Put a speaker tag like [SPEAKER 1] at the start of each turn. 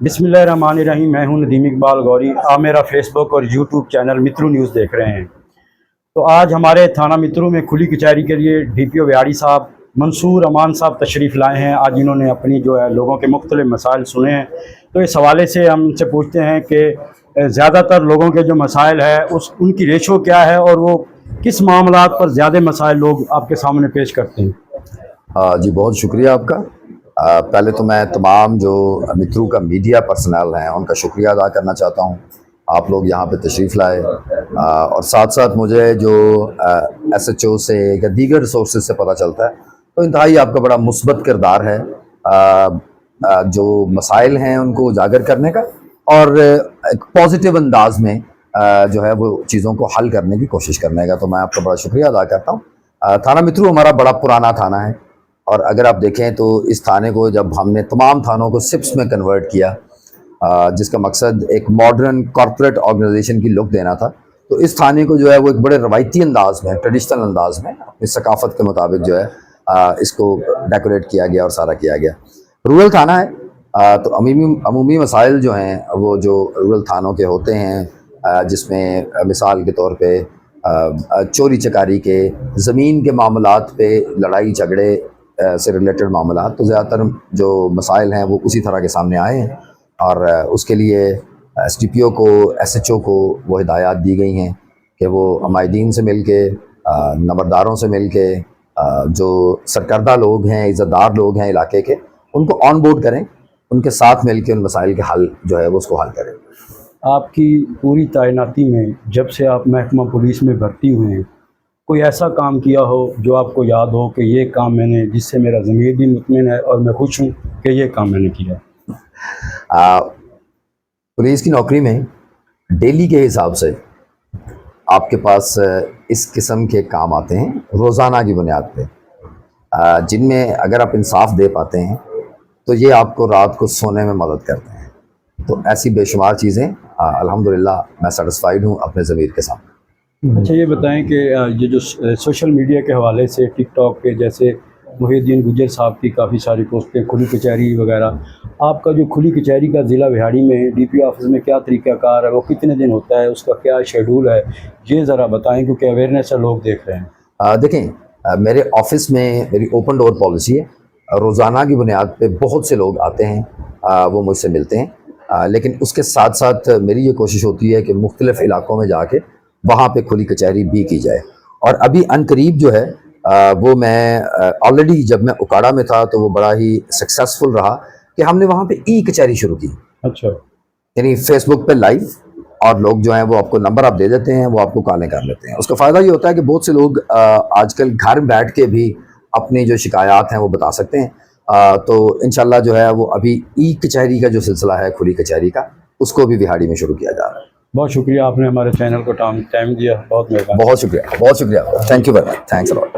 [SPEAKER 1] बिस्मिल्लाहिर्रहमानिर्रहीम। मैं हूं नदीम इकबाल गौरी। आप मेरा फेसबुक और यूट्यूब चैनल मित्रू न्यूज़ देख रहे हैं। तो आज हमारे थाना मित्रू में खुली कचहरी के लिए DPO व्याड़ी साहब मंसूर अमान साहब तशरीफ़ लाए हैं। आज इन्होंने अपनी जो है लोगों के मुख्तलिफ मसाइल सुने हैं। तो इस हवाले से हम इनसे पूछते हैं कि ज़्यादातर लोगों के जो मसाइल है उनकी रेशो क्या है और वो किस मामलात पर ज़्यादा मसाइल लोग आपके सामने पेश करते हैं।
[SPEAKER 2] जी बहुत शुक्रिया आपका। पहले तो मैं तमाम जो मित्रू का मीडिया पर्सनल हैं उनका शुक्रिया अदा करना चाहता हूँ। आप लोग यहाँ पे तशरीफ़ लाए और साथ साथ मुझे जो SHO से या दीगर सोर्सेज से पता चलता है तो इंतहाई आपका बड़ा मुस्बत किरदार है जो मसाइल हैं उनको उजागर करने का और एक पॉजिटिव अंदाज में जो है वो चीज़ों को हल करने की कोशिश करने का। तो मैं आपका बड़ा शुक्रिया अदा करता हूँ। थाना मित्रू हमारा बड़ा पुराना थाना है और अगर आप देखें तो इस थाने को जब हमने तमाम थानों को SIPs में कन्वर्ट किया जिसका मकसद एक मॉडर्न कॉर्पोरेट ऑर्गेनाइजेशन की लुक देना था, तो इस थाने को जो है वो एक बड़े रवायती अंदाज में, ट्रेडिशनल अंदाज में अपनी सकाफत के मुताबिक जो है इसको डेकोरेट किया गया और सारा किया गया। रूरल थाना है तो अमूमी मसाइल जो हैं वो जो रूरल थानों के होते हैं जिसमें मिसाल के तौर पे चोरी चकारी के, ज़मीन के मामलात पे लड़ाई झगड़े से रिलेटेड मामला, तो ज़्यादातर जो मसाइल हैं वो उसी तरह के सामने आए हैं और उसके लिए SDPO को, SHO को वो हिदायत दी गई हैं कि वो अमायदीन से मिल के, नंबरदारों से मिल के, जो सरकर्दा लोग हैं, इज़्ज़तदार लोग हैं इलाके के, उनको ऑन बोर्ड करें, उनके साथ मिल के उन मसाइल के हल जो है वो उसको हल करें।
[SPEAKER 1] आपकी पूरी तैनाती में जब से आप महकमा पुलिस में भर्ती हुए हैं कोई ऐसा काम किया हो जो आपको याद हो कि ये काम मैंने, जिससे मेरा ज़मीर भी मुतमिन है और मैं खुश हूँ कि ये काम मैंने किया।
[SPEAKER 2] पुलिस की नौकरी में डेली के हिसाब से आपके पास इस किस्म के काम आते हैं रोज़ाना की बुनियाद पे, जिनमें अगर आप इंसाफ दे पाते हैं तो ये आपको रात को सोने में मदद करते हैं। तो ऐसी बेशुमार चीज़ें अल्हम्दुलिल्लाह मैं सेटिस्फाइड हूँ अपने ज़मीर के साथ।
[SPEAKER 1] अच्छा, ये बताएं कि ये जो सोशल मीडिया के हवाले से टिकटॉक पे जैसे मुहिद्दीन गुजर साहब की काफ़ी सारी पोस्टें, खुली कचहरी वगैरह, आपका जो खुली कचहरी का ज़िला बिहाड़ी में DPO ऑफिस में क्या तरीक़ाकार है, वो कितने दिन होता है, उसका क्या शेड्यूल है, ये ज़रा बताएं क्योंकि अवेयरनेस है, लोग देख रहे हैं।
[SPEAKER 2] देखें मेरे ऑफ़िस में मेरी ओपन डोर पॉलिसी है। रोज़ाना की बुनियाद पे बहुत से लोग आते हैं, वो मुझसे मिलते हैं, लेकिन उसके साथ साथ मेरी ये कोशिश होती है कि मुख्तलिफ़ इलाक़ों में जाके वहाँ पे खुली कचहरी भी की जाए। और अभी अनकरीब जो है वो मैं ऑलरेडी जब मैं उकाड़ा में था तो वो बड़ा ही सक्सेसफुल रहा कि हमने वहाँ पे कचहरी शुरू की।
[SPEAKER 1] अच्छा,
[SPEAKER 2] यानी फेसबुक पे लाइव, और लोग जो हैं वो आपको नंबर आप दे देते हैं, वो आपको कॉलें कर लेते हैं। उसका फ़ायदा ये होता है कि बहुत से लोग आजकल घर बैठ के भी अपनी जो शिकायत हैं वो बता सकते हैं। तो इंशाल्लाह जो है वो अभी कचहरी का जो सिलसिला है खुली कचहरी का, उसको भी बिहाड़ी में शुरू किया जा रहा है।
[SPEAKER 1] बहुत शुक्रिया, आपने हमारे चैनल को टाइम दिया, बहुत मेहरबानी।
[SPEAKER 2] बहुत शुक्रिया, thank you very much, thanks a lot.